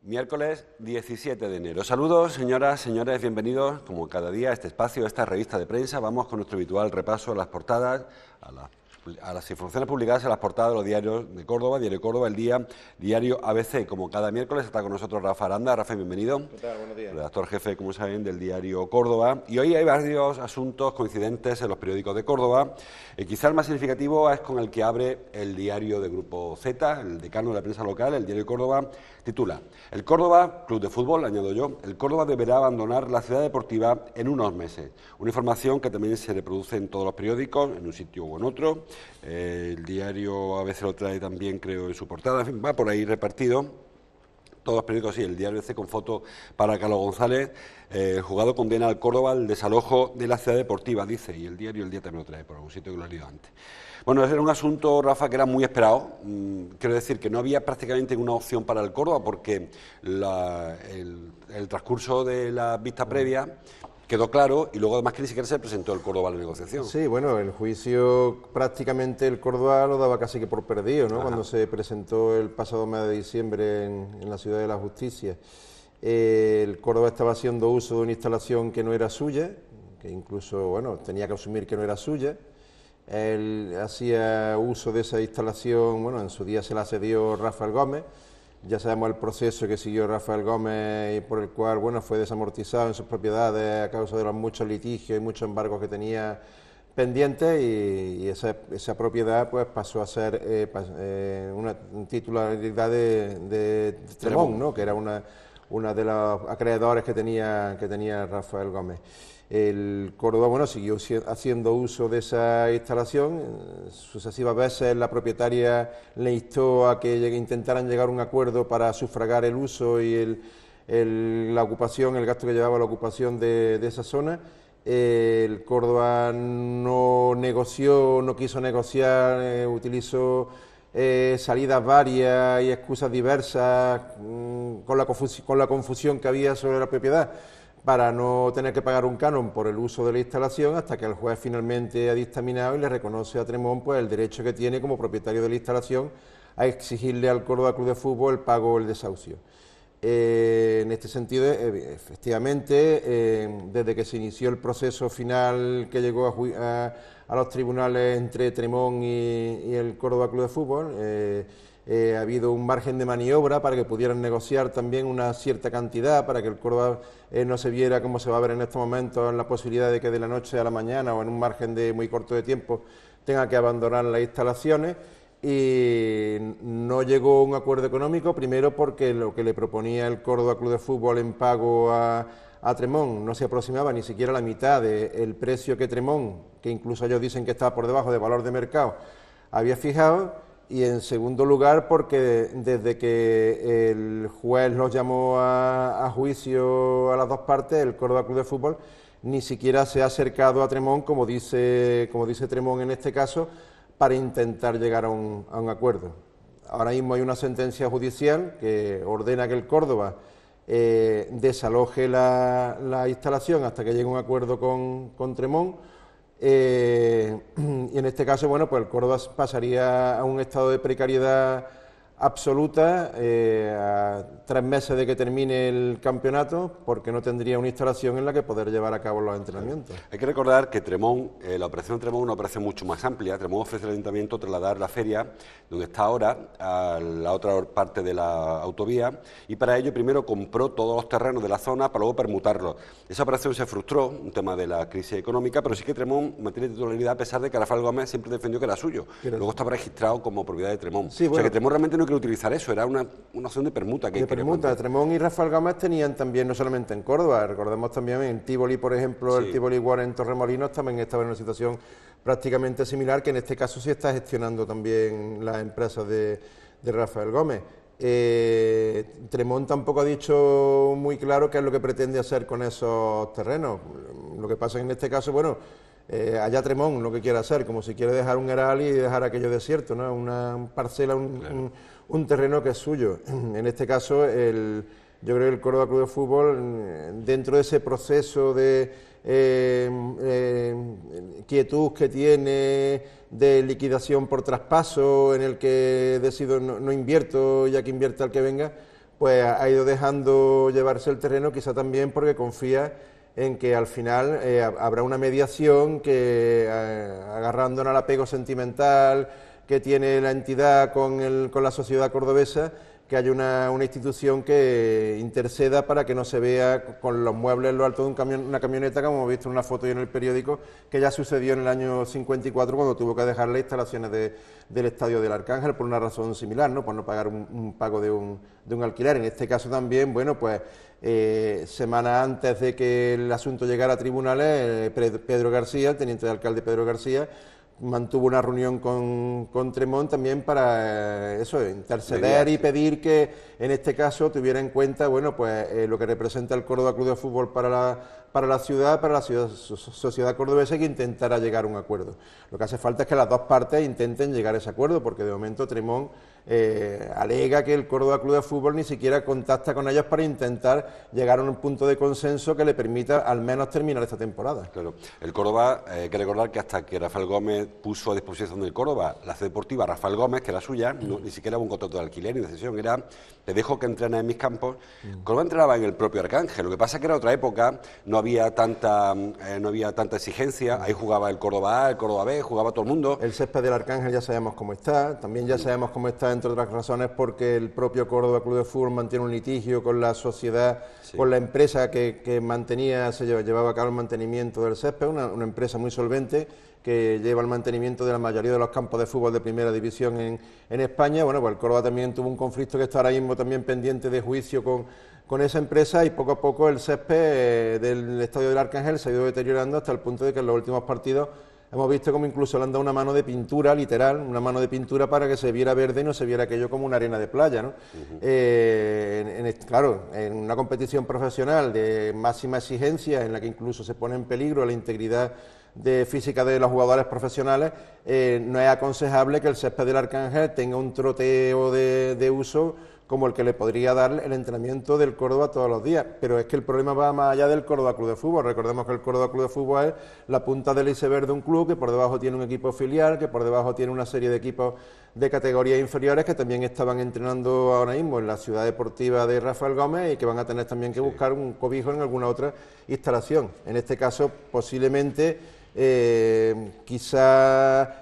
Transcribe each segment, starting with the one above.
Miércoles 17 de enero. Saludos, señoras, señores, bienvenidos, como cada día, a este espacio, a esta revista de prensa. Vamos con nuestro habitual repaso a las portadas, a las informaciones publicadas en las portadas de los diarios de Córdoba, Diario Córdoba, El Día, Diario ABC. Como cada miércoles está con nosotros Rafa Aranda. Rafa, bienvenido. ¿Qué tal? Buenos días. Redactor jefe, como saben, del Diario Córdoba. Y hoy hay varios asuntos coincidentes en los periódicos de Córdoba. Quizá el más significativo es con el que abre el diario de Grupo Z, el decano de la prensa local, el Diario Córdoba, titula: El Córdoba, club de fútbol, añado yo, el Córdoba deberá abandonar la ciudad deportiva en unos meses. Una información que también se reproduce en todos los periódicos, en un sitio u en otro. El diario ABC lo trae también, creo, en su portada. En fin, va por ahí repartido. Todos los periódicos, sí, el diario ABC con foto para Carlos González. El juzgado condena al Córdoba al desalojo de la ciudad deportiva, dice, y el diario El Día también lo trae por algún sitio que lo he leído antes. Bueno, ese era un asunto, Rafa, que era muy esperado. Quiero decir que no había prácticamente ninguna opción para el Córdoba porque el transcurso de la vista previa quedó claro y luego además que ni siquiera se presentó el Córdoba a la negociación. Sí, bueno, el juicio prácticamente el Córdoba lo daba casi que por perdido, ¿no? Ajá. Cuando se presentó el pasado mes de diciembre en la Ciudad de la Justicia. El Córdoba estaba haciendo uso de una instalación que no era suya, que incluso, bueno, tenía que asumir que no era suya. Él hacía uso de esa instalación, bueno, en su día se la cedió Rafael Gómez. Ya sabemos el proceso que siguió Rafael Gómez y por el cual, bueno, fue desamortizado en sus propiedades a causa de los muchos litigios y muchos embargos que tenía pendientes y esa propiedad pues pasó a ser una titularidad de Tremón, ¿no? Que era una de los acreedores que tenía Rafael Gómez. El Córdoba, bueno, siguió haciendo uso de esa instalación. Sucesivas veces la propietaria le instó a que intentaran llegar a un acuerdo para sufragar el uso y la ocupación, el gasto que llevaba la ocupación de esa zona. El Córdoba no negoció, no quiso negociar, utilizó salidas varias y excusas diversas con la confusión que había sobre la propiedad, para no tener que pagar un canon por el uso de la instalación, hasta que el juez finalmente ha dictaminado y le reconoce a Tremón pues el derecho que tiene como propietario de la instalación a exigirle al Córdoba Club de Fútbol el pago o el desahucio. En este sentido, efectivamente, desde que se inició el proceso final que llegó a los tribunales entre Tremón y el Córdoba Club de Fútbol, ha habido un margen de maniobra para que pudieran negociar también una cierta cantidad, para que el Córdoba no se viera como se va a ver en estos momentos, en la posibilidad de que de la noche a la mañana o en un margen de muy corto de tiempo tenga que abandonar las instalaciones. Y no llegó a un acuerdo económico, primero porque lo que le proponía el Córdoba Club de Fútbol en pago a Tremón no se aproximaba ni siquiera a la mitad del precio que Tremón, que incluso ellos dicen que estaba por debajo del valor de mercado, había fijado. Y en segundo lugar porque desde que el juez los llamó a juicio a las dos partes, el Córdoba Club de Fútbol ni siquiera se ha acercado a Tremón, como dice Tremón en este caso, para intentar llegar a un acuerdo. Ahora mismo hay una sentencia judicial que ordena que el Córdoba desaloje la instalación hasta que llegue a un acuerdo con Tremón. Y en este caso, bueno, pues el Córdoba pasaría a un estado de precariedad absoluta a 3 meses de que termine el campeonato, porque no tendría una instalación en la que poder llevar a cabo los entrenamientos. Hay que recordar que Tremón, la operación Tremón es una operación mucho más amplia. Tremón ofrece al ayuntamiento trasladar la feria, donde está ahora, a la otra parte de la autovía, y para ello primero compró todos los terrenos de la zona para luego permutarlos. Esa operación se frustró, un tema de la crisis económica, pero sí que Tremón mantiene titularidad a pesar de que Rafael Gómez siempre defendió que era suyo. Luego estaba registrado como propiedad de Tremón. Sí, bueno, o sea que Tremón realmente no quiere utilizar eso, era una opción de permuta. Tremón y Rafael Gómez tenían también, no solamente en Córdoba, recordemos también en Tívoli, por ejemplo, sí. El Tívoli War en Torremolinos también estaba en una situación prácticamente similar, que en este caso sí está gestionando también las empresas de Rafael Gómez. Tremón tampoco ha dicho muy claro qué es lo que pretende hacer con esos terrenos. Lo que pasa es que en este caso, bueno, allá Tremón lo que quiere hacer, como si quiere dejar un eral y dejar aquello desierto, ¿no? Una parcela, un terreno que es suyo. En este caso, yo creo que el Córdoba Club de Fútbol, dentro de ese proceso de quietud que tiene, de liquidación por traspaso, en el que decido no invierto, ya que invierta el que venga, pues ha ido dejando llevarse el terreno, quizá también porque confía en que al final habrá una mediación que, agarrándonos al apego sentimental que tiene la entidad con la sociedad cordobesa, que haya una institución que interceda para que no se vea con los muebles en lo alto de una camioneta, como hemos visto en una foto y en el periódico, que ya sucedió en el año 54 cuando tuvo que dejar las instalaciones del Estadio del Arcángel por una razón similar, ¿no? Por no pagar un pago de un alquiler. En este caso también, bueno, pues semanas antes de que el asunto llegara a tribunales, Pedro García, el teniente de alcalde Pedro García, mantuvo una reunión con Tremón también para interceder y pedir que en este caso tuviera en cuenta, bueno, pues lo que representa el Córdoba Club de Fútbol para la ciudad, sociedad cordobesa, y que intentara llegar a un acuerdo. Lo que hace falta es que las dos partes intenten llegar a ese acuerdo, porque de momento Tremón alega que el Córdoba Club de Fútbol ni siquiera contacta con ellos para intentar llegar a un punto de consenso que le permita al menos terminar esta temporada. Claro, el Córdoba, hay que recordar que hasta que Rafael Gómez puso a disposición del Córdoba la sede deportiva Rafael Gómez, que era suya, ni siquiera un contrato de alquiler ni de cesión, era te dejo que entrenes en mis campos. Córdoba entrenaba en el propio Arcángel, lo que pasa es que era otra época, no había tanta exigencia, ahí jugaba el Córdoba A, el Córdoba B, jugaba todo el mundo. El césped del Arcángel ya sabemos cómo está, también ya sabemos cómo está, entre otras razones, porque el propio Córdoba Club de Fútbol mantiene un litigio con la sociedad, con la empresa que llevaba a cabo el mantenimiento del césped, una empresa muy solvente que lleva el mantenimiento de la mayoría de los campos de fútbol de primera división en España. Bueno, pues el Córdoba también tuvo un conflicto que está ahora mismo también pendiente de juicio con esa empresa, y poco a poco el césped del Estadio del Arcángel se ha ido deteriorando hasta el punto de que en los últimos partidos hemos visto como incluso le han dado una mano de pintura, literal, una mano de pintura para que se viera verde y no se viera aquello como una arena de playa, ¿no? Claro, en una competición profesional de máxima exigencia, en la que incluso se pone en peligro la integridad física de los jugadores profesionales, no es aconsejable que el césped del Arcángel tenga un troteo de uso como el que le podría dar el entrenamiento del Córdoba todos los días. Pero es que el problema va más allá del Córdoba Club de Fútbol. Recordemos que el Córdoba Club de Fútbol es la punta del iceberg de un club que por debajo tiene un equipo filial, que por debajo tiene una serie de equipos de categorías inferiores que también estaban entrenando ahora mismo en la ciudad deportiva de Rafael Gómez y que van a tener también que buscar un cobijo en alguna otra instalación. En este caso, posiblemente, quizá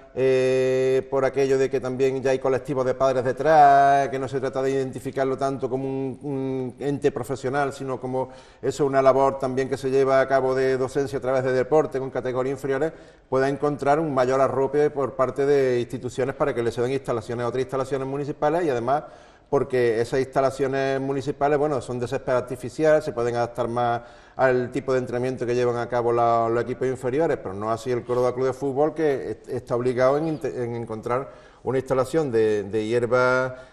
por aquello de que también ya hay colectivos de padres detrás, que no se trata de identificarlo tanto como un ente profesional, sino como eso, una labor también que se lleva a cabo de docencia a través de deporte con categorías inferiores, pueda encontrar un mayor arrope por parte de instituciones para que le cedan instalaciones a otras instalaciones municipales, y además porque esas instalaciones municipales, bueno, son de césped artificial, se pueden adaptar más al tipo de entrenamiento que llevan a cabo los equipos inferiores, pero no así el Córdoba Club de Fútbol, que está obligado en encontrar una instalación de hierba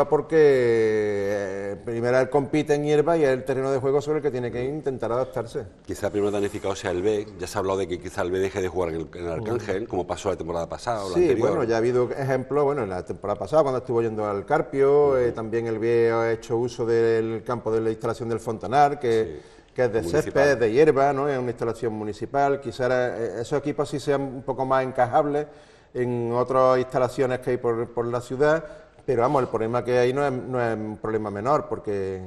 porque primero él compite en hierba y es el terreno de juego sobre el que tiene que intentar adaptarse. Quizá el primero damnificado sea el B, ya se ha hablado de que quizá el B deje de jugar en el Arcángel, como pasó la temporada pasada o la anterior. Bueno, ya ha habido ejemplos, bueno, en la temporada pasada cuando estuvo yendo al Carpio, también el B ha hecho uso del campo de la instalación del Fontanar, que es de césped, de hierba, ¿no? Es una instalación municipal. Quizá esos equipos sí sean un poco más encajables en otras instalaciones que hay por la ciudad, pero vamos, el problema que hay no es un problema menor, porque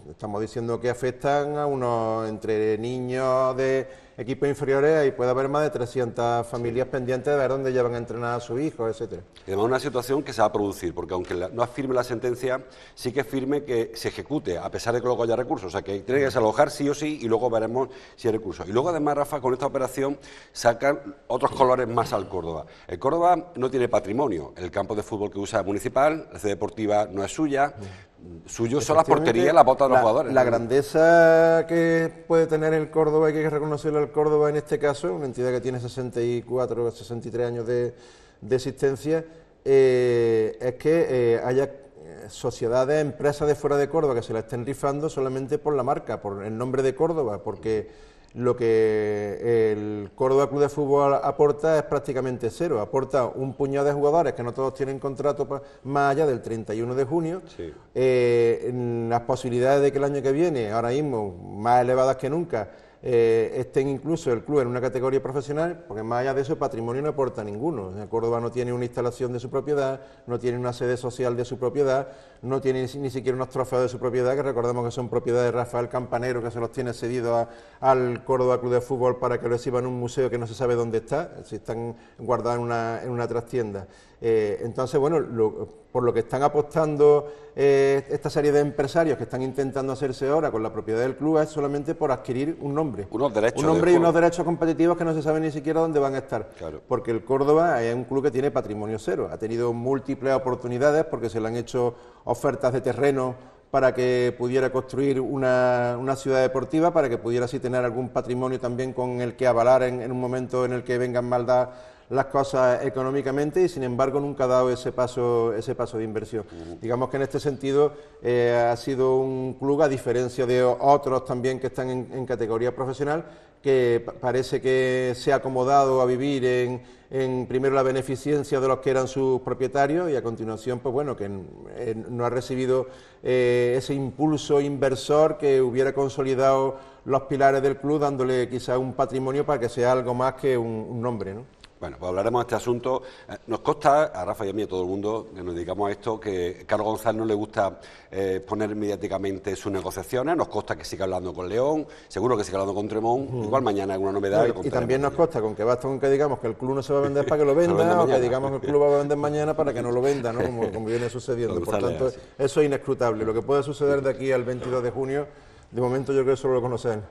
estamos diciendo que afectan a unos, entre niños de equipos inferiores, y puede haber más de 300 familias pendientes de ver dónde llevan a entrenar a sus hijos, etcétera. Y además una situación que se va a producir, porque aunque no firme la sentencia, sí que firme que se ejecute, a pesar de que luego haya recursos, o sea que tiene que desalojar sí o sí, y luego veremos si hay recursos. Y luego además, Rafa, con esta operación sacan otros colores más al Córdoba. El Córdoba no tiene patrimonio, el campo de fútbol que usa es municipal, la sede deportiva no es suya, suyo son las porterías, las botas de los jugadores. La grandeza que puede tener el Córdoba, hay que reconocerle al Córdoba en este caso, una entidad que tiene 64 o 63 años de existencia, es que haya sociedades, empresas de fuera de Córdoba que se la estén rifando solamente por la marca, por el nombre de Córdoba, porque lo que el Córdoba Club de Fútbol aporta es prácticamente cero. Aporta un puñado de jugadores que no todos tienen contrato más allá del 31 de junio. Sí. Las posibilidades de que el año que viene, ahora mismo más elevadas que nunca, estén incluso el club en una categoría profesional, porque más allá de eso patrimonio no aporta ninguno. Córdoba no tiene una instalación de su propiedad, no tiene una sede social de su propiedad, no tiene ni siquiera unos trofeos de su propiedad, que recordemos que son propiedad de Rafael Campanero, que se los tiene cedidos al Córdoba Club de Fútbol para que lo exhiban en un museo que no se sabe dónde está, si están guardados en una trastienda. Entonces, bueno, por lo que están apostando esta serie de empresarios que están intentando hacerse ahora con la propiedad del club es solamente por adquirir un nombre. Unos derechos. Un nombre y unos derechos competitivos que no se sabe ni siquiera dónde van a estar. Claro. Porque el Córdoba es un club que tiene patrimonio cero. Ha tenido múltiples oportunidades porque se le han hecho ofertas de terreno para que pudiera construir una ciudad deportiva, para que pudiera así tener algún patrimonio también con el que avalar en un momento en el que vengan mal dadas las cosas económicamente, y sin embargo nunca ha dado ese paso de inversión. Digamos que en este sentido ha sido un club, a diferencia de otros también que están en categoría profesional, que parece que se ha acomodado a vivir en primero la beneficencia de los que eran sus propietarios, y a continuación, pues bueno, que no ha recibido ese impulso inversor que hubiera consolidado los pilares del club, dándole quizá un patrimonio para que sea algo más que un nombre, ¿no? Bueno, pues hablaremos de este asunto. Nos consta, a Rafa y a mí, a todo el mundo que nos dedicamos a esto, que Carlos González no le gusta poner mediáticamente sus negociaciones. Nos consta que sigue hablando con León, seguro que sigue hablando con Tremont. Igual mañana hay alguna novedad. Y también nos consta con que basta con que digamos que el club no se va a vender para que lo venda, o que digamos que el club va a vender mañana para que no lo venda, ¿no? Como viene sucediendo. Por tanto, eso es inescrutable. Lo que puede suceder de aquí al 22 de junio, de momento yo creo que solo lo conocen.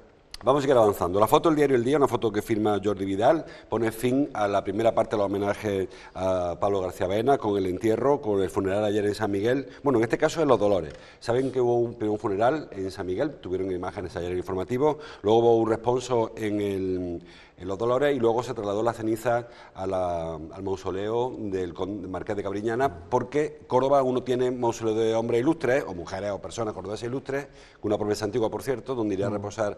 Vamos a seguir avanzando. La foto del diario El Día, una foto que firma Jordi Vidal, pone fin a la primera parte del homenaje a Pablo García Baena, con el entierro, con el funeral ayer en San Miguel. Bueno, en este caso en Los Dolores. Saben que hubo un funeral en San Miguel, tuvieron imágenes ayer en el informativo, luego hubo un responso en Los Dolores, y luego se trasladó la ceniza al mausoleo del Marqués de Cabriñana, porque Córdoba uno tiene mausoleo de hombres ilustres, o mujeres o personas cordobesas ilustres, con una promesa antigua, por cierto, donde iría a reposar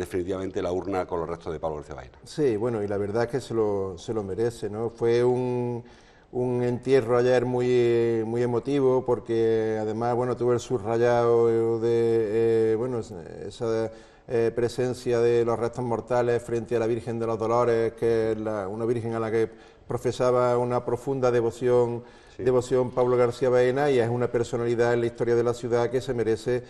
definitivamente la urna con los restos de Pablo García Baena. Sí, bueno, y la verdad es que se lo merece, ¿no? Fue un entierro ayer muy emotivo, porque además, bueno, tuve el subrayado de, esa presencia de los restos mortales frente a la Virgen de los Dolores, que es una virgen a la que profesaba una profunda devoción Pablo García Baena, y es una personalidad en la historia de la ciudad que se merece,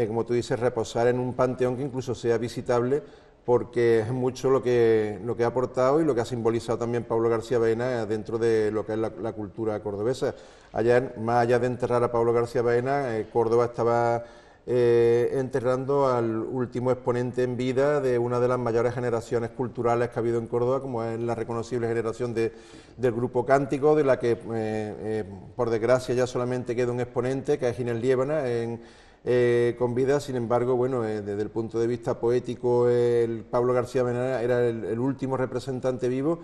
como tú dices, reposar en un panteón que incluso sea visitable, porque es mucho lo que ha aportado y lo que ha simbolizado también Pablo García Baena dentro de lo que es la cultura cordobesa. Ayer, más allá de enterrar a Pablo García Baena, Córdoba estaba enterrando al último exponente en vida de una de las mayores generaciones culturales que ha habido en Córdoba, como es la reconocible generación del Grupo Cántico, de la que por desgracia ya solamente queda un exponente, que es Ginés Liébana, con vida. Sin embargo, bueno, desde el punto de vista poético, el Pablo García Baena era el último representante vivo.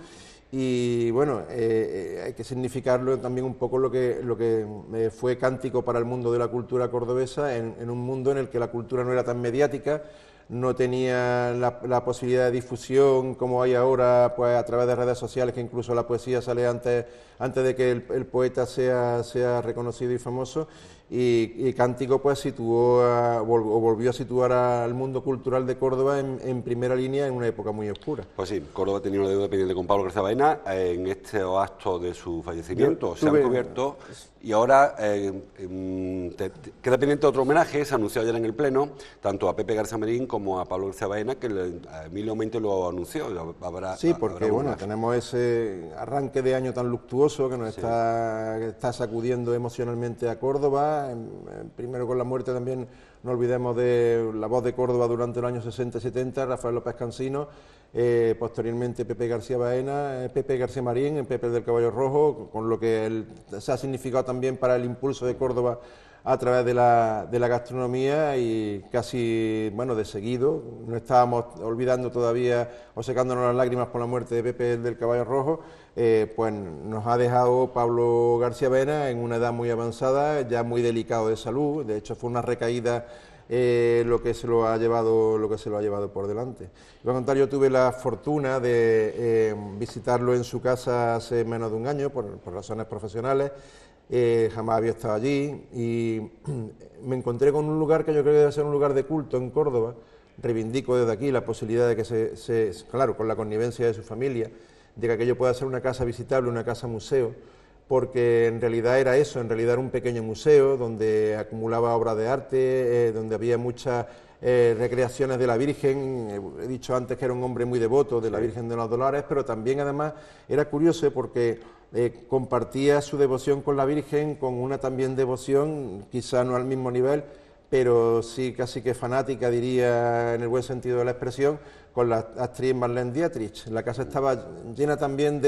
Y bueno, hay que significarlo también un poco lo que fue Cántico para el mundo de la cultura cordobesa, en un mundo en el que la cultura no era tan mediática, no tenía la posibilidad de difusión como hay ahora, pues a través de redes sociales, que incluso la poesía sale antes de que el poeta sea reconocido y famoso. Y Cántico pues volvió a situar al mundo cultural de Córdoba en primera línea en una época muy oscura. Pues sí, Córdoba tenía una deuda pendiente con Pablo García Baena. En este acto de su fallecimiento se han cubierto, y ahora queda pendiente otro homenaje. Se anunció ayer en el Pleno, tanto a Pepe García Marín como a Pablo García Baena, que Emilio Mente lo anunció. Bueno, tenemos ese arranque de año tan luctuoso que nos está sacudiendo emocionalmente a Córdoba. Primero con la muerte, también no olvidemos de la voz de Córdoba durante los años 60 y 70, Rafael López Cansino, posteriormente Pepe García Marín, Pepe del Caballo Rojo, con lo que se ha significado también para el impulso de Córdoba a través de la gastronomía, y casi, bueno, de seguido, no estábamos olvidando todavía o secándonos las lágrimas por la muerte de Pepe del Caballo Rojo, pues nos ha dejado Pablo García Baena en una edad muy avanzada, ya muy delicado de salud. De hecho fue una recaída lo que se lo ha llevado por delante. Voy a contar, yo tuve la fortuna de visitarlo en su casa hace menos de un año por razones profesionales. Jamás había estado allí y me encontré con un lugar que yo creo que debe ser un lugar de culto en Córdoba. Reivindico desde aquí la posibilidad de que claro, con la connivencia de su familia, de que aquello pueda ser una casa visitable, una casa museo, porque en realidad era eso, en realidad era un pequeño museo donde acumulaba obras de arte, donde había muchas recreaciones de la Virgen. He dicho antes que era un hombre muy devoto de la Virgen de los Dolores, pero también además era curioso porque compartía su devoción con la Virgen con una también devoción, quizá no al mismo nivel, pero sí casi que fanática, diría en el buen sentido de la expresión, con la actriz Marlene Dietrich. La casa estaba llena también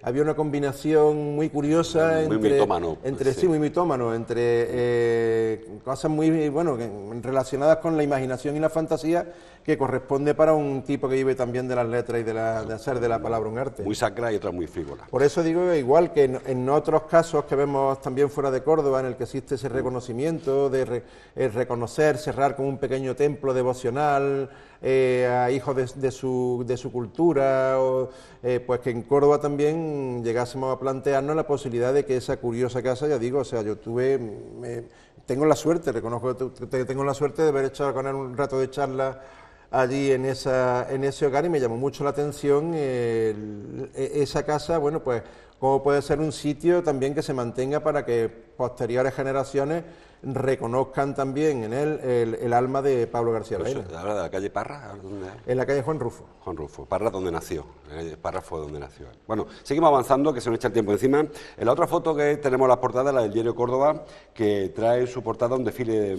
había una combinación muy curiosa muy mitómano, muy mitómano, entre cosas muy, bueno, relacionadas con la imaginación y la fantasía, que corresponde para un tipo que vive también de las letras y de hacer de la palabra un arte. Muy sacra y otra muy frívola. Por eso digo, igual que en otros casos que vemos también fuera de Córdoba, en el que existe ese reconocimiento de reconocer, cerrar como un pequeño templo devocional a hijos de su cultura, pues que en Córdoba también llegásemos a plantearnos la posibilidad de que esa curiosa casa, ya digo, o sea, yo tengo la suerte, reconozco que tengo la suerte de haber echado con él un rato de charla allí en ese hogar, y me llamó mucho la atención esa casa, bueno, pues cómo puede ser un sitio también que se mantenga para que posteriores generaciones reconozcan también en él el alma de Pablo García Reina. ¿Habla de la calle Parra? ¿Dónde es? En la calle Juan Rufo. Juan Rufo, Parra donde nació. Parra fue donde nació. Bueno, seguimos avanzando, que se nos echa el tiempo encima. En la otra foto que tenemos la portada, la del diario Córdoba, que trae en su portada un desfile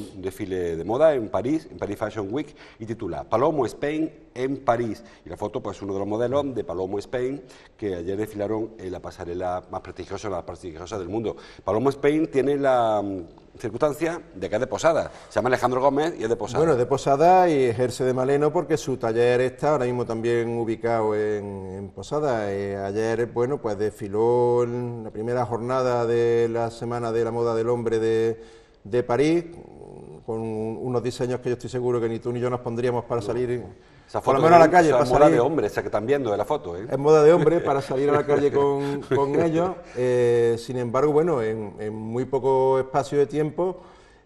de moda en París Fashion Week, y titula Palomo Spain en París. Y la foto, pues uno de los modelos de Palomo Spain, que ayer desfilaron en la pasarela más prestigiosa del mundo. Palomo Spain tiene la circunstancia de que es de Posada. Se llama Alejandro Gómez y es de Posada. Bueno, es de Posada y ejerce de Maleno porque su taller está ahora mismo también ubicado en Posada. Ayer, bueno, pues desfiló en la primera jornada de la Semana de la Moda del Hombre de París, con unos diseños que yo estoy seguro que ni tú ni yo nos pondríamos para salir, esa foto por lo menos a la calle. Es moda de hombre, esa que están viendo de la foto, ¿eh? Es moda de hombre para salir a la calle con ellos. Sin embargo, bueno, en muy poco espacio de tiempo,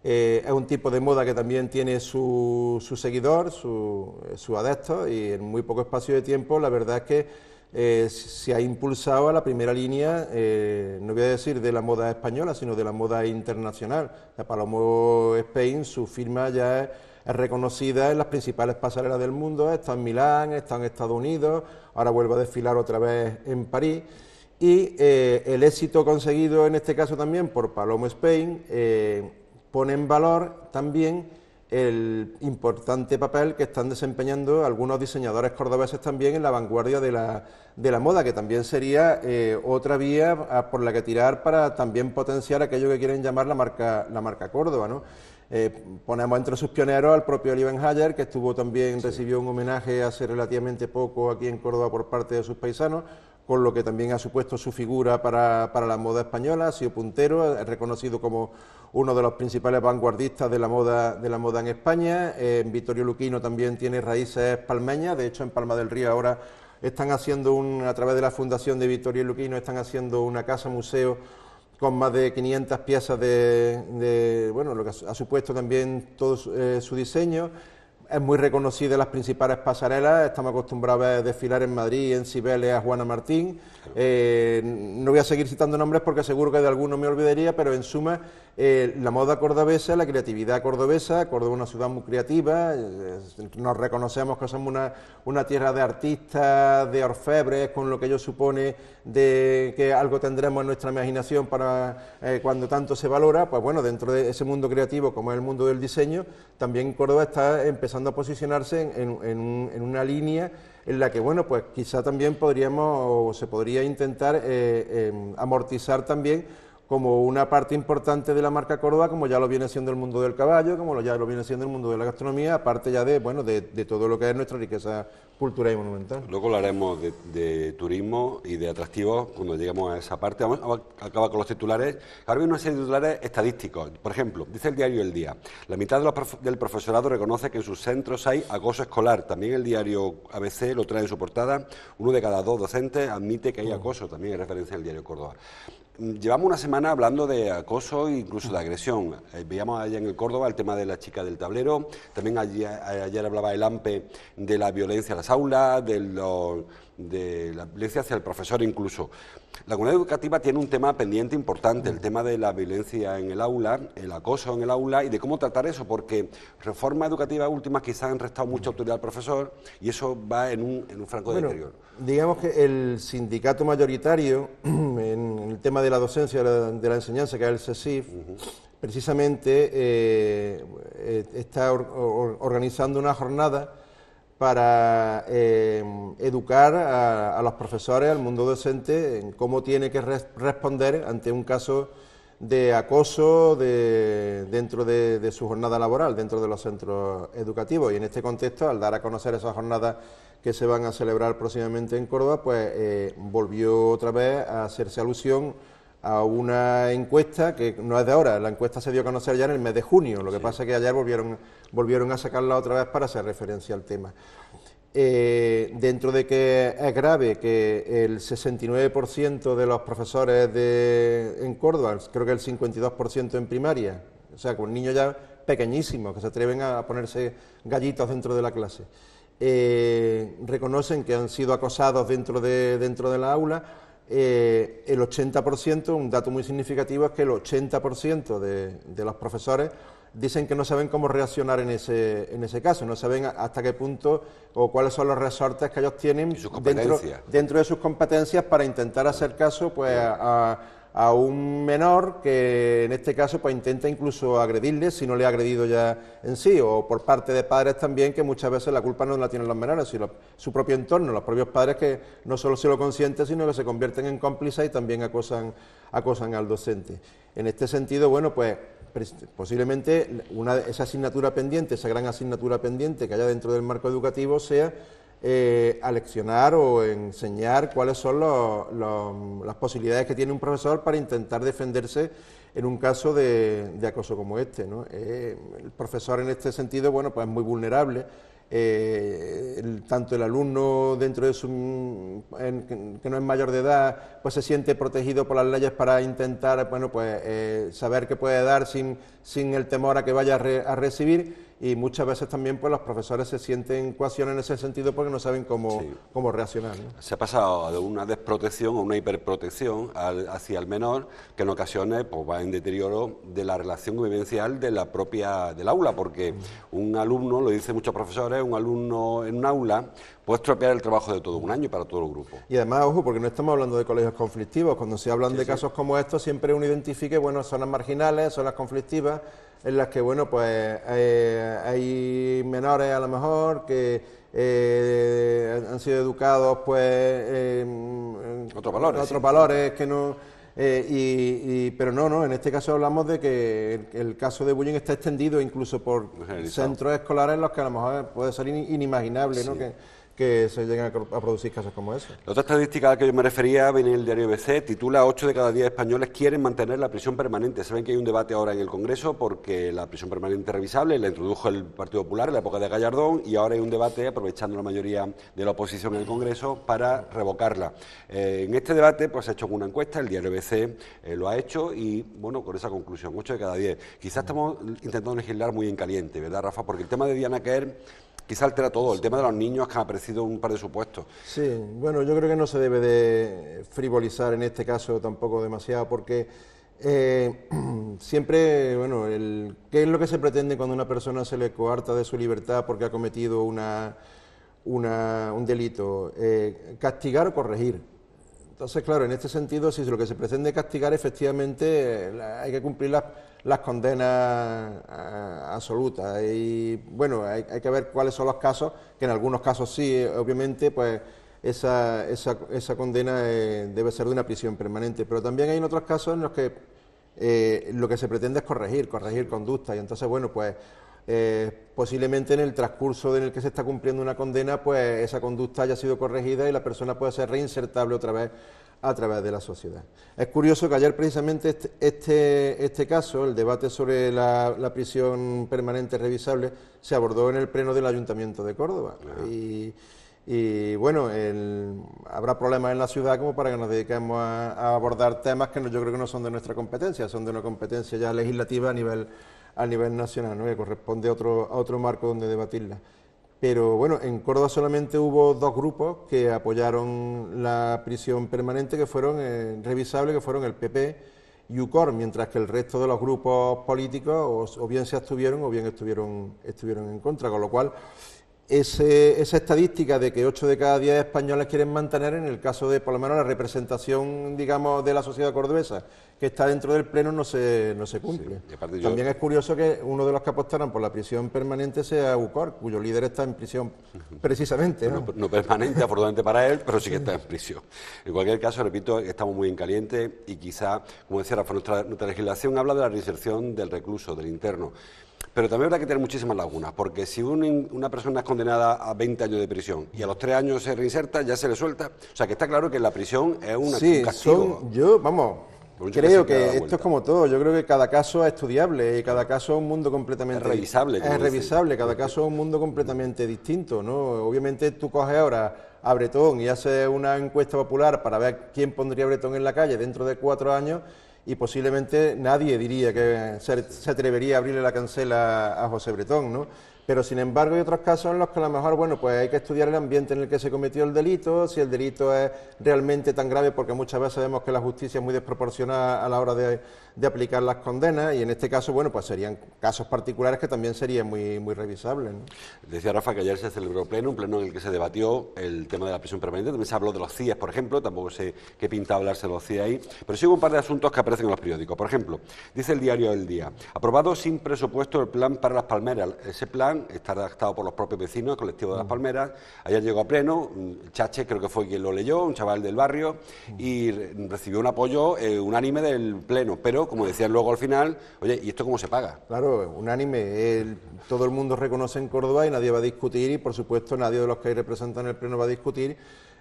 es un tipo de moda que también tiene su seguidor, su adepto, y en muy poco espacio de tiempo la verdad es que se ha impulsado a la primera línea, no voy a decir de la moda española, sino de la moda internacional. La Palomo Spain, su firma ya es reconocida en las principales pasarelas del mundo, está en Milán, está en Estados Unidos, ahora vuelve a desfilar otra vez en París, y el éxito conseguido en este caso también por Palomo Spain pone en valor también el importante papel que están desempeñando algunos diseñadores cordobeses también en la vanguardia de la moda, que también sería otra vía por la que tirar para también potenciar aquello que quieren llamar la marca Córdoba, ¿no? Ponemos entre sus pioneros al propio Liebenhager, que recibió un homenaje hace relativamente poco aquí en Córdoba por parte de sus paisanos, con lo que también ha supuesto su figura para la moda española. Ha sido puntero, es reconocido como uno de los principales vanguardistas de la moda en España. Vittorio Luquino también tiene raíces palmeñas, de hecho en Palma del Río ahora están haciendo a través de la fundación de Vittorio Luquino, están haciendo una casa museo con más de 500 piezas bueno, lo que ha supuesto también todo su diseño. Es muy reconocida en las principales pasarelas, estamos acostumbrados a desfilar en Madrid, en Cibeles, a Juana Martín. No voy a seguir citando nombres porque seguro que de alguno me olvidaría, pero en suma, la moda cordobesa, la creatividad cordobesa, Córdoba es una ciudad muy creativa, nos reconocemos que somos una tierra de artistas, de orfebres, con lo que ello supone de que algo tendremos en nuestra imaginación para cuando tanto se valora. Pues bueno, dentro de ese mundo creativo, como es el mundo del diseño, también Córdoba está empezando a posicionarse en una línea en la que, bueno, pues quizá también se podría intentar amortizar también como una parte importante de la marca Córdoba, como ya lo viene siendo el mundo del caballo, como ya lo viene siendo el mundo de la gastronomía, aparte ya de, bueno, de todo lo que es nuestra riqueza cultural y monumental. Luego hablaremos de turismo y de atractivos cuando lleguemos a esa parte. Vamos a acabar con los titulares. Ahora hay una serie de titulares estadísticos. Por ejemplo, dice el diario El Día: la mitad del profesorado reconoce que en sus centros hay acoso escolar. También el diario ABC lo trae en su portada. 1 de cada 2 docentes admite que hay acoso. También hay referencia al diario Córdoba. Llevamos una semana hablando de acoso e incluso de agresión. Veíamos allá en el Córdoba el tema de la chica del tablero. También ayer hablaba el AMPE de la violencia en las aulas, de la violencia hacia el profesor incluso. La comunidad educativa tiene un tema pendiente importante, el tema de la violencia en el aula, el acoso en el aula y de cómo tratar eso, porque reformas educativas últimas quizás han restado mucha autoridad al profesor y eso va en un franco deterioro. Digamos que el sindicato mayoritario en el tema de la docencia, de la enseñanza, que es el CESIF, precisamente está organizando una jornada para educar a los profesores, al mundo docente, en cómo tiene que responder ante un caso de acoso dentro de su jornada laboral, dentro de los centros educativos. Y en este contexto, al dar a conocer esas jornadas que se van a celebrar próximamente en Córdoba, pues volvió otra vez a hacerse alusión a una encuesta que no es de ahora. La encuesta se dio a conocer ya en el mes de junio, lo que pasa es que ayer volvieron a sacarla otra vez para hacer referencia al tema. Dentro de que es grave que el 69% de los profesores en Córdoba, creo que el 52% en primaria, o sea, con niños ya pequeñísimos que se atreven a ponerse gallitos dentro de la clase, reconocen que han sido acosados dentro de la aula. El 80%, un dato muy significativo, es que el 80% de los profesores dicen que no saben cómo reaccionar en ese caso, no saben hasta qué punto o cuáles son los resortes que ellos tienen dentro de sus competencias para intentar hacer caso pues a un menor que en este caso pues intenta incluso agredirle si no le ha agredido ya en sí, o por parte de padres también, que muchas veces la culpa no la tienen los menores, sino su propio entorno, los propios padres que no solo se lo consienten, sino que se convierten en cómplices y también acosan al docente. En este sentido, bueno, pues posiblemente esa asignatura pendiente, esa gran asignatura pendiente que haya dentro del marco educativo sea aleccionar o enseñar cuáles son las posibilidades que tiene un profesor para intentar defenderse en un caso de acoso como este, ¿no? El profesor en este sentido, bueno, pues es muy vulnerable. Tanto el alumno dentro de que no es mayor de edad, pues se siente protegido por las leyes para intentar, bueno, pues saber qué puede dar sin el temor a que vaya a recibir, y muchas veces también pues los profesores se sienten coaccionados en ese sentido porque no saben cómo reaccionar, ¿no? Se ha pasado de una desprotección a una hiperprotección hacia el menor, que en ocasiones pues va en deterioro de la relación vivencial del aula, porque un alumno, lo dicen muchos profesores, un alumno en un aula puede estropear el trabajo de todo un año para todo el grupo. Y además, ojo, porque no estamos hablando de colegios conflictivos. Cuando se hablan de casos como estos, siempre uno identifique, bueno, zonas marginales, zonas conflictivas, en las que, bueno, pues hay menores a lo mejor que han sido educados, pues, en otros valores que no... pero no, en este caso hablamos de que el caso de bullying está extendido incluso por centros escolares en los que a lo mejor puede ser inimaginable, ¿no? Que se lleguen a producir casos como ese. La otra estadística a la que yo me refería viene en el diario ABC, titula 8 de cada 10 españoles quieren mantener la prisión permanente. Saben que hay un debate ahora en el Congreso porque la prisión permanente revisable la introdujo el Partido Popular en la época de Gallardón, y ahora hay un debate, aprovechando la mayoría de la oposición en el Congreso, para revocarla. En este debate pues se ha hecho una encuesta, el diario ABC lo ha hecho, y bueno, con esa conclusión, 8 de cada 10. Quizás estamos intentando legislar muy en caliente, ¿verdad, Rafa? Porque el tema de Diana Quer quizá altera todo, el tema de los niños, que ha aparecido un par de supuestos. Sí, bueno, yo creo que no se debe de frivolizar en este caso tampoco demasiado, porque siempre, bueno, ¿qué es lo que se pretende cuando a una persona se le coarta de su libertad porque ha cometido un delito? Castigar o corregir. Entonces, claro, en este sentido, si lo que se pretende castigar, efectivamente hay que cumplir las condenas absolutas. Y bueno, hay que ver cuáles son los casos, que en algunos casos sí, obviamente, pues esa condena debe ser de una prisión permanente. Pero también hay en otros casos en los que lo que se pretende es corregir conductas, y entonces, bueno, pues posiblemente en el transcurso en el que se está cumpliendo una condena, pues esa conducta haya sido corregida y la persona pueda ser reinsertable otra vez a través de la sociedad. Es curioso que ayer precisamente este caso, el debate sobre la prisión permanente revisable, se abordó en el pleno del Ayuntamiento de Córdoba. Y bueno, habrá problemas en la ciudad como para que nos dediquemos a abordar temas que yo creo que no son de nuestra competencia, son de una competencia ya legislativa a nivel nacional, ¿no? Que corresponde a otro marco donde debatirla. Pero bueno, en Córdoba solamente hubo 2 grupos que apoyaron la prisión permanente, que fueron revisables, que fueron el PP y UCOR, mientras que el resto de los grupos políticos o bien se abstuvieron o bien estuvieron en contra, con lo cual esa estadística de que 8 de cada 10 españoles quieren mantener, en el caso de, por lo menos, la representación, digamos, de la sociedad cordobesa que está dentro del pleno, no se cumple. Sí, también es curioso que uno de los que apostaron por la prisión permanente sea UCOR, cuyo líder está en prisión precisamente, ¿no? No permanente, afortunadamente para él, pero sí que está en prisión. En cualquier caso, repito, estamos muy en caliente y quizá, como decía Rafa, nuestra legislación habla de la reinserción del recluso, del interno. Pero también habrá que tener muchísimas lagunas, porque si una persona es condenada a 20 años de prisión y a los 3 años se reinserta, ya se le suelta. O sea, que está claro que la prisión es un castigo. Creo que esto es como todo. Yo creo que cada caso es estudiable y cada caso es un mundo completamente... Es revisable. Cada caso es un mundo completamente distinto, ¿no? Obviamente tú coges ahora a Bretón y haces una encuesta popular para ver quién pondría a Bretón en la calle dentro de 4 años... y posiblemente nadie diría que se atrevería a abrirle la cancela a José Bretón, ¿no? Pero, sin embargo, hay otros casos en los que a lo mejor, bueno, pues hay que estudiar el ambiente en el que se cometió el delito, si el delito es realmente tan grave, porque muchas veces vemos que la justicia es muy desproporcionada a la hora de aplicar las condenas, y en este caso, bueno, pues serían casos particulares que también serían muy revisables, ¿no? Decía Rafa que ayer se celebró un pleno en el que se debatió el tema de la prisión permanente, también se habló de los CIEs, por ejemplo, tampoco sé qué pinta hablarse de los CIEs ahí, pero sí hubo un par de asuntos que aparecen en los periódicos. Por ejemplo, dice el diario El Día, aprobado sin presupuesto el plan para Las Palmeras. Ese plan está redactado por los propios vecinos, el colectivo de Las Palmeras. Ayer llegó a pleno, Chache creo que fue quien lo leyó, un chaval del barrio, y recibió un apoyo unánime del pleno, pero como decían luego al final, oye, ¿y esto cómo se paga? Claro, unánime, todo el mundo reconoce en Córdoba y nadie va a discutir, y por supuesto nadie de los que representan el pleno va a discutir,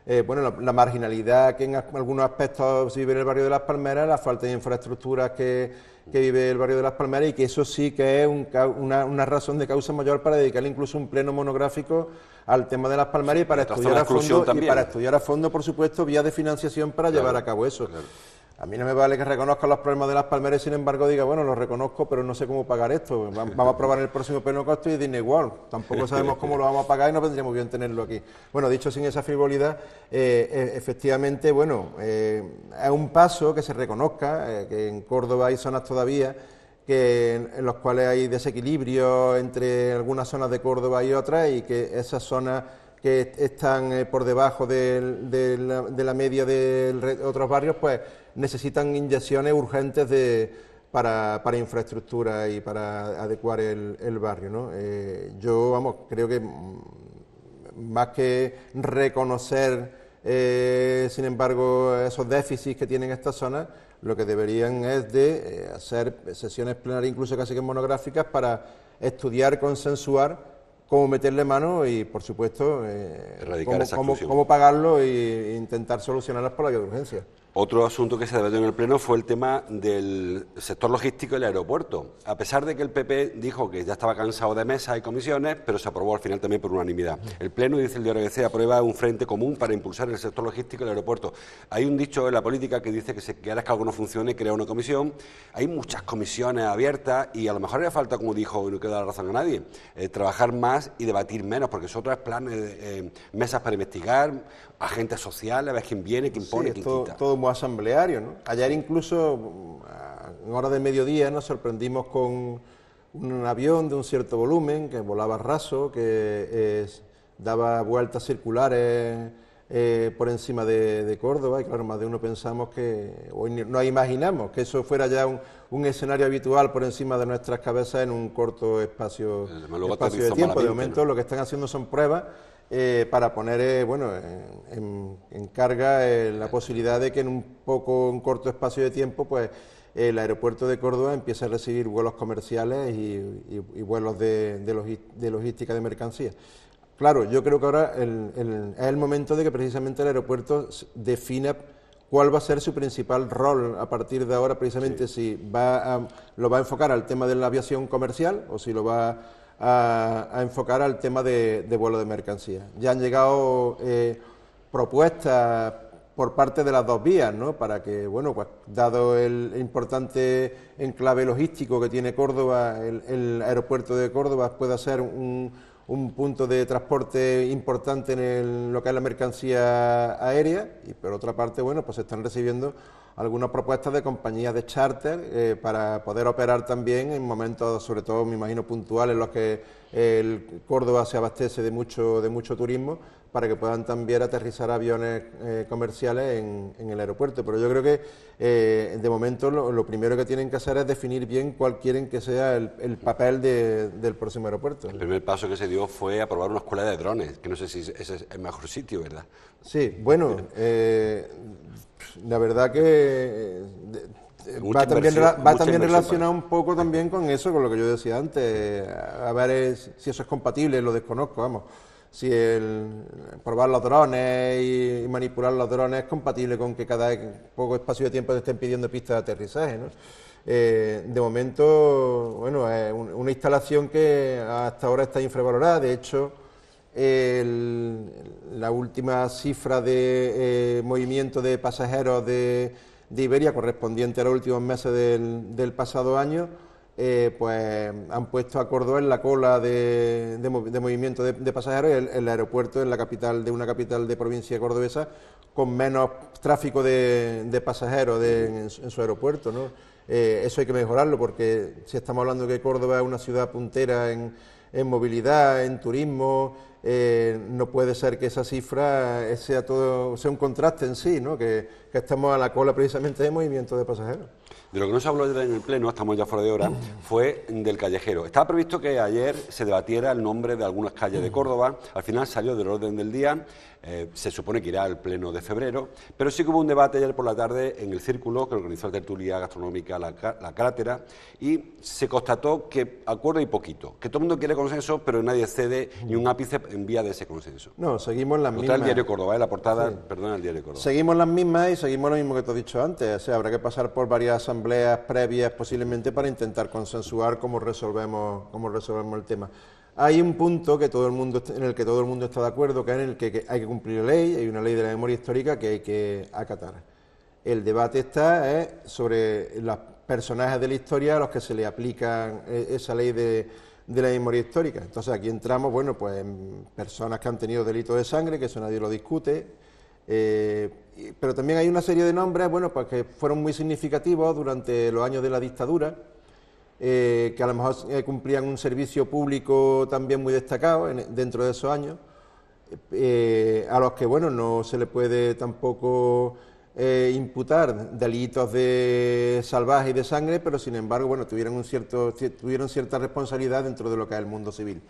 la marginalidad que en algunos aspectos vive en el barrio de Las Palmeras, la falta de infraestructuras que vive el barrio de Las Palmeras, y que eso sí que es una razón de causa mayor para dedicarle incluso un pleno monográfico al tema de Las Palmeras, y para estudiar a fondo, por supuesto, vías de financiación para llevar a cabo eso. Claro. A mí no me vale que reconozca los problemas de Las Palmeras y, sin embargo, diga, bueno, los reconozco, pero no sé cómo pagar esto. Vamos a probar en el próximo pleno costo y Disney World. Tampoco sabemos cómo lo vamos a pagar y no vendría muy bien tenerlo aquí. Bueno, dicho sin esa frivolidad, efectivamente, es un paso que se reconozca, que en Córdoba hay zonas todavía en los cuales hay desequilibrio entre algunas zonas de Córdoba y otras, y que esas zonas que están por debajo de la media de otros barrios, pues necesitan inyecciones urgentes para infraestructura y para adecuar el barrio, ¿no? Yo, creo que más que reconocer, sin embargo, esos déficits que tienen estas zonas, lo que deberían es de hacer sesiones plenarias, incluso casi que monográficas, para estudiar, consensuar cómo meterle mano y, por supuesto, cómo pagarlo e intentar solucionarlas por la vía de urgencia. Otro asunto que se debatió en el Pleno fue el tema del sector logístico y el aeropuerto. A pesar de que el PP dijo que ya estaba cansado de mesas y comisiones, pero se aprobó al final también por unanimidad. El Pleno, dice el diario ABC, aprueba un frente común para impulsar el sector logístico y el aeropuerto. Hay un dicho en la política que dice que ahora es que algo no funcione, crea una comisión. Hay muchas comisiones abiertas y a lo mejor haría falta, como dijo, y no quiero dar razón a nadie, trabajar más y debatir menos, porque eso otro es planes, mesas para investigar, agentes sociales, a ver quién viene, quién pone, quién quita. Todo muy asambleario, ¿no? Ayer incluso, en horas de mediodía, nos sorprendimos con un avión de un cierto volumen que volaba raso, que daba vueltas circulares por encima de Córdoba, y claro, más de uno pensamos que, o nos imaginamos que eso fuera ya un escenario habitual por encima de nuestras cabezas en un corto espacio de tiempo. De momento, lo que están haciendo son pruebas para poner en carga la posibilidad de que en un corto espacio de tiempo, pues el aeropuerto de Córdoba empiece a recibir vuelos comerciales y vuelos de logística de mercancías. Claro, yo creo que ahora es el momento de que precisamente el aeropuerto defina cuál va a ser su principal rol a partir de ahora, precisamente si lo va a enfocar al tema de la aviación comercial o si lo va a enfocar al tema de vuelo de mercancías. Ya han llegado propuestas por parte de las dos vías, ¿no? Para que, bueno, pues dado el importante enclave logístico que tiene Córdoba, el aeropuerto de Córdoba pueda ser un punto de transporte importante en lo que es la mercancía aérea, y por otra parte, bueno, pues se están recibiendo algunas propuestas de compañías de charter para poder operar también en momentos, sobre todo, me imagino, puntuales en los que el Córdoba se abastece de mucho turismo, para que puedan también aterrizar aviones comerciales en el aeropuerto. Pero yo creo que de momento lo primero que tienen que hacer es definir bien cuál quieren que sea el papel del próximo aeropuerto. El primer paso que se dio fue aprobar una escuela de drones, que no sé si ese es el mejor sitio, ¿verdad? Sí, bueno, la verdad que va también relacionado un poco también con eso, con lo que yo decía antes, a ver si eso es compatible, lo desconozco, vamos. Si probar los drones y manipular los drones es compatible con que cada poco espacio de tiempo te estén pidiendo pistas de aterrizaje, ¿no? De momento, bueno, es una instalación que hasta ahora está infravalorada. De hecho, la última cifra de movimiento de pasajeros de Iberia, correspondiente a los últimos meses del pasado año, pues han puesto a Córdoba en la cola de movimiento de pasajeros, el aeropuerto en la capital, de una capital de provincia cordobesa con menos tráfico de pasajeros en su aeropuerto, ¿no? Eso hay que mejorarlo, porque si estamos hablando de que Córdoba es una ciudad puntera en movilidad, en turismo, no puede ser que esa cifra sea un contraste en sí, ¿no? Que estemos a la cola precisamente de movimiento de pasajeros. De lo que no se habló en el Pleno, estamos ya fuera de hora, fue del callejero. Estaba previsto que ayer se debatiera el nombre de algunas calles de Córdoba, al final salió del orden del día, se supone que irá al Pleno de febrero, pero sí que hubo un debate ayer por la tarde en el Círculo, que organizó la tertulia gastronómica La Crátera, y se constató que acuerdo y poquito, que todo el mundo quiere consenso, pero nadie cede ni un ápice en vía de ese consenso. No, seguimos las mismas. Está el diario Córdoba, la portada, sí. Perdón, el diario Córdoba. Seguimos las mismas y seguimos lo mismo que te he dicho antes, o sea, habrá que pasar por varias asambleas previas posiblemente para intentar consensuar cómo resolvemos el tema. Hay un punto en el que todo el mundo está de acuerdo, que es en el que hay que cumplir la ley, hay una ley de la memoria histórica que hay que acatar. El debate está sobre los personajes de la historia a los que se le aplica esa ley de la memoria histórica. Entonces aquí entramos, bueno, pues en personas que han tenido delitos de sangre, que eso nadie lo discute, pero también hay una serie de nombres, bueno, pues que fueron muy significativos durante los años de la dictadura, que a lo mejor cumplían un servicio público también muy destacado dentro de esos años, a los que, bueno, no se le puede tampoco imputar delitos de salvaje y de sangre, pero sin embargo, bueno, tuvieron cierta responsabilidad dentro de lo que es el mundo civil.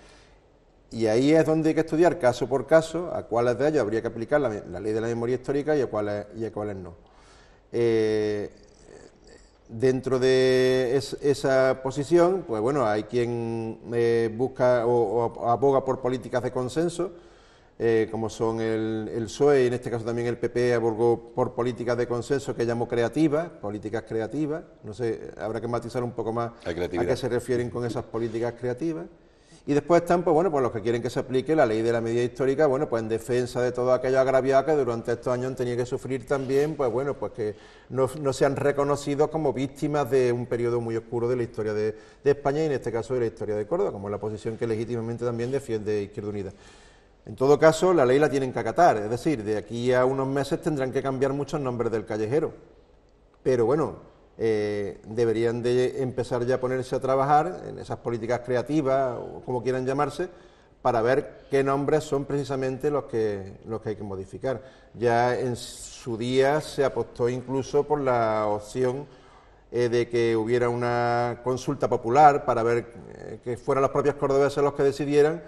Y ahí es donde hay que estudiar caso por caso a cuáles de ellos habría que aplicar la ley de la memoria histórica y a cuáles no. Dentro de esa posición, pues bueno, hay quien busca o aboga por políticas de consenso, como son el PSOE y en este caso también el PP abogó por políticas de consenso que llamó creativas, políticas creativas. No sé, habrá que matizar un poco más a qué se refieren con esas políticas creativas. Y después están, pues bueno, pues los que quieren que se aplique la ley de la memoria histórica, bueno, pues en defensa de todos aquellos agraviados que durante estos años han tenido que sufrir también, pues bueno, pues que no se han reconocido como víctimas de un periodo muy oscuro de la historia de España y en este caso de la historia de Córdoba, como es la posición que legítimamente también defiende Izquierda Unida. En todo caso, la ley la tienen que acatar, es decir, de aquí a unos meses tendrán que cambiar muchos nombres del callejero, pero bueno, deberían de empezar ya a ponerse a trabajar en esas políticas creativas o como quieran llamarse para ver qué nombres son precisamente los que hay que modificar. Ya en su día se apostó incluso por la opción de que hubiera una consulta popular para ver que fueran los propios cordobeses los que decidieran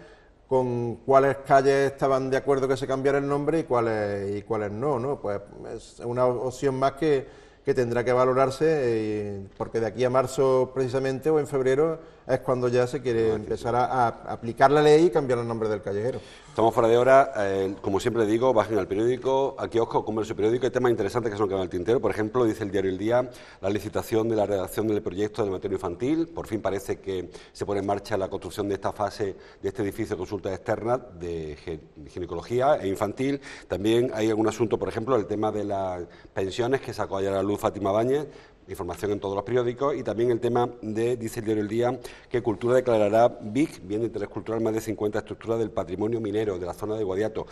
con cuáles calles estaban de acuerdo que se cambiara el nombre y cuáles no, ¿no? Pues es una opción más que que tendrá que valorarse, porque de aquí a marzo precisamente o en febrero es cuando ya se quiere empezar a aplicar la ley y cambiar el nombre del callejero. Estamos fuera de hora, como siempre digo, bajen al periódico, al kiosco, compren su periódico. Hay temas interesantes que se nos quedan en el tintero. Por ejemplo, dice el diario El Día, la licitación de la redacción del proyecto del materno infantil. Por fin parece que se pone en marcha la construcción de esta fase de este edificio de consultas externas de ginecología e infantil. También hay algún asunto, por ejemplo, el tema de las pensiones que sacó ayer a la luz Fátima Báñez. Información en todos los periódicos, y también el tema de, dice el diario El Día, que Cultura declarará BIC, bien de interés cultural, más de 50 estructuras del patrimonio minero de la zona de Guadiato.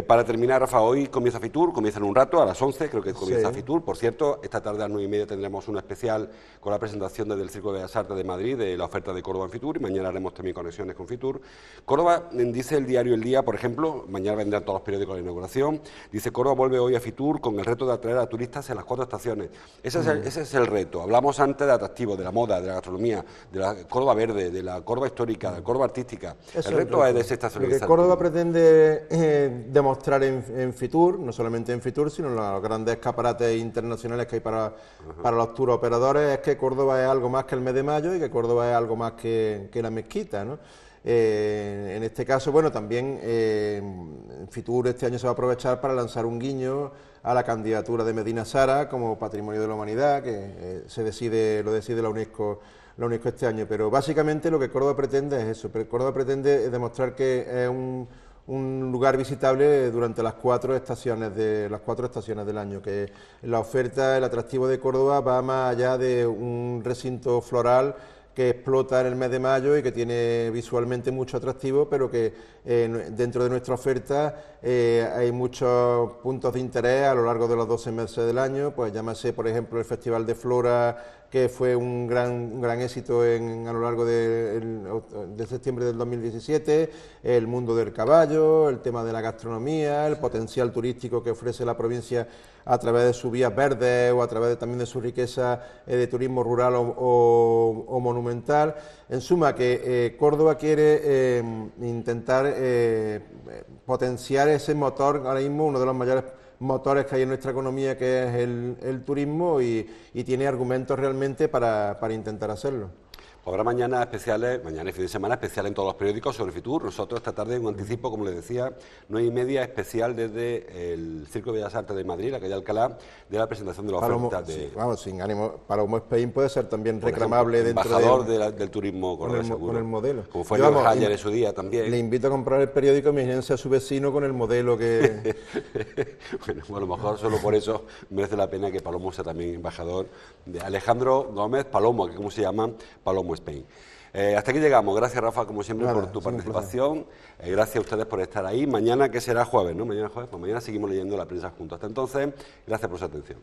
Para terminar, Rafa, hoy comienza Fitur, comienza en un rato, a las 11, creo que comienza Fitur. Por cierto, esta tarde a las 9:30 tendremos un especial con la presentación desde el Círculo de Bellas Artes de Madrid de la oferta de Córdoba en Fitur, y mañana haremos también conexiones con Fitur. Córdoba, dice el diario El Día, por ejemplo, mañana vendrán todos los periódicos de la inauguración, dice Córdoba vuelve hoy a Fitur con el reto de atraer a turistas en las 4 estaciones. Ese es el reto. Hablamos antes de atractivo, de la moda, de la gastronomía, de la Córdoba verde, de la Córdoba histórica, de la Córdoba artística. El reto es desestacionalizar. Lo que Córdoba pretende demostrar en Fitur, no solamente en Fitur, sino en los grandes escaparates internacionales que hay para los tour operadores, es que Córdoba es algo más que el mes de mayo y que Córdoba es algo más que la mezquita, ¿no? En este caso, bueno, también Fitur este año se va a aprovechar para lanzar un guiño a la candidatura de Medina Zara como Patrimonio de la Humanidad, que lo decide la UNESCO este año. Pero básicamente lo que Córdoba pretende es eso. Córdoba pretende demostrar que es un lugar visitable durante las 4 estaciones del año, que la oferta, el atractivo de Córdoba va más allá de un recinto floral que explota en el mes de mayo y que tiene visualmente mucho atractivo, pero que dentro de nuestra oferta hay muchos puntos de interés a lo largo de los 12 meses del año, pues llámase por ejemplo el Festival de Flora, que fue un gran éxito a lo largo de septiembre del 2017, el mundo del caballo, el tema de la gastronomía, el potencial turístico que ofrece la provincia a través de sus vías verdes o a través también de su riqueza de turismo rural o monumental. En suma, que Córdoba quiere intentar potenciar ese motor, ahora mismo uno de los mayores motores que hay en nuestra economía, que es el turismo, y tiene argumentos realmente para intentar hacerlo. Habrá mañana especiales, mañana y fin de semana especial en todos los periódicos sobre Fitur. Nosotros esta tarde un anticipo, como les decía, 9:30, especial desde el Círculo de Bellas Artes de Madrid, la calle Alcalá, de la presentación de la oferta de... Sí, vamos, sin ánimo, Palomo Spain puede ser también reclamable ejemplo, dentro embajador del turismo con el modelo. Como fue George Haller en su día también. Le invito a comprar el periódico, imagínense a su vecino con el modelo que... Bueno, a lo mejor solo por eso merece la pena que Palomo sea también embajador de Alejandro Gómez Palomo, que como se llama, Palomo Spain. Hasta aquí llegamos. Gracias, Rafa, como siempre, por tu participación. Gracias a ustedes por estar ahí. Mañana, que será jueves, ¿no? Mañana jueves, pues mañana seguimos leyendo la prensa juntos. Hasta entonces, gracias por su atención.